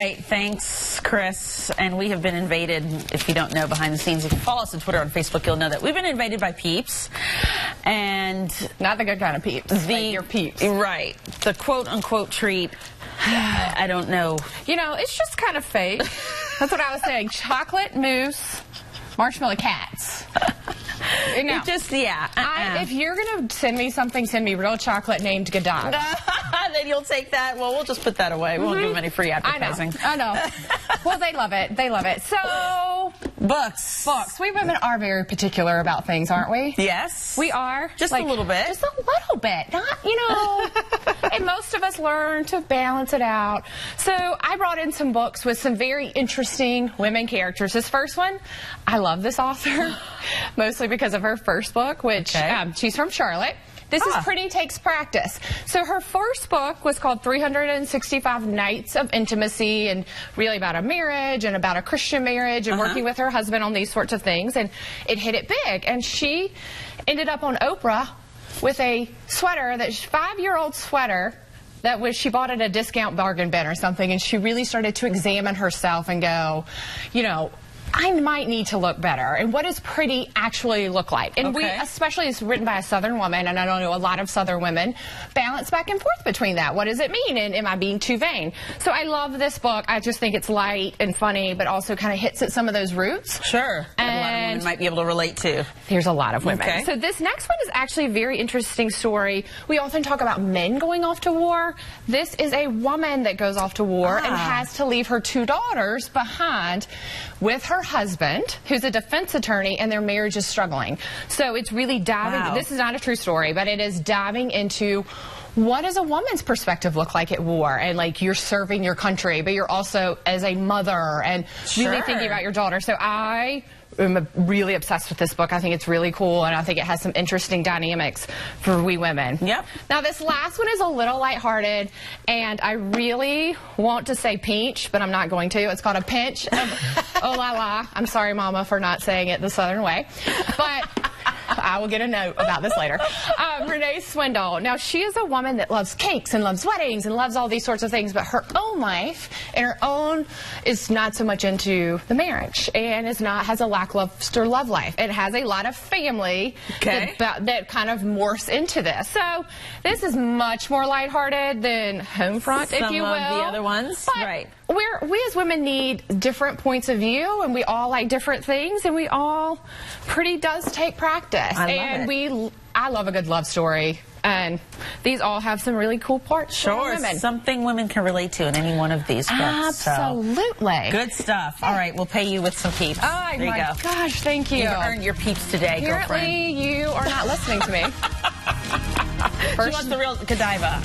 Right, thanks, Chris. And we have been invaded, if you don't know behind the scenes, if you follow us on Twitter or on Facebook, you'll know that we've been invaded by peeps. And not the good kind of peeps, like your peeps. Right. The quote-unquote treat, I don't know. You know, it's just kind of fake. That's what I was saying. Chocolate mousse, marshmallow cats. You know, if you're going to send me something, send me real chocolate named Godiva. Then you'll take that. Well, we'll just put that away. We won't give them any free advertising. I know. Well, they love it. They love it. So, books. We women are very particular about things, aren't we? Yes. We are. Just a little bit. Just a little bit. Not, you know. And most of us learn to balance it out. So I brought in some books with some very interesting women characters. This first one, I love this author, mostly because of her first book, which she's from Charlotte. This is Pretty Takes Practice. So her first book was called 365 Nights of Intimacy, and really about a marriage and about a Christian marriage and working with her husband on these sorts of things. And it hit it big. And she ended up on Oprah with a sweater, that 5-year-old sweater that she bought at a discount bargain bin or something. And she really started to examine herself and go, you know, I might need to look better. And what does pretty actually look like? And we, especially it's written by a Southern woman, and I don't know a lot of Southern women, balance back and forth between that. What does it mean? And am I being too vain? So I love this book. I just think it's light and funny, but also kind of hits at some of those roots. Sure. And a lot of women might be able to relate to. There's a lot of women. So this next one is actually a very interesting story. We often talk about men going off to war. This is a woman that goes off to war and has to leave her 2 daughters behind with her husband, who's a defense attorney, and their marriage is struggling. So it's really diving, this is not a true story, but it is diving into what does a woman's perspective look like at war, and like you're serving your country, but you're also as a mother and really thinking about your daughter. So I am really obsessed with this book. I think it's really cool, and I think it has some interesting dynamics for we women. Yep. Now this last one is a little lighthearted, and I really want to say peach, but I'm not going to. It's called A Pinch of Oh La La. I'm sorry, Mama, for not saying it the Southern way, but I will get a note about this later. Renee Swindle. Now, she is a woman that loves cakes and loves weddings and loves all these sorts of things, but her own life and her own is not so much into the marriage, and has a lackluster love life. It has a lot of family that kind of morphs into this. So this is much more lighthearted than Homefront, if you will. Some of the other ones. But we as women need different points of view, and we all like different things, and pretty does take practice. I love a good love story, and these all have some really cool parts for women. Something women can relate to in any one of these books. Absolutely. So. Good stuff. All right, we'll pay you with some peeps. Oh, there you go. Gosh, thank you. You've earned your peeps today, girlfriend. Apparently, you are not listening to me. She wants the real Godiva.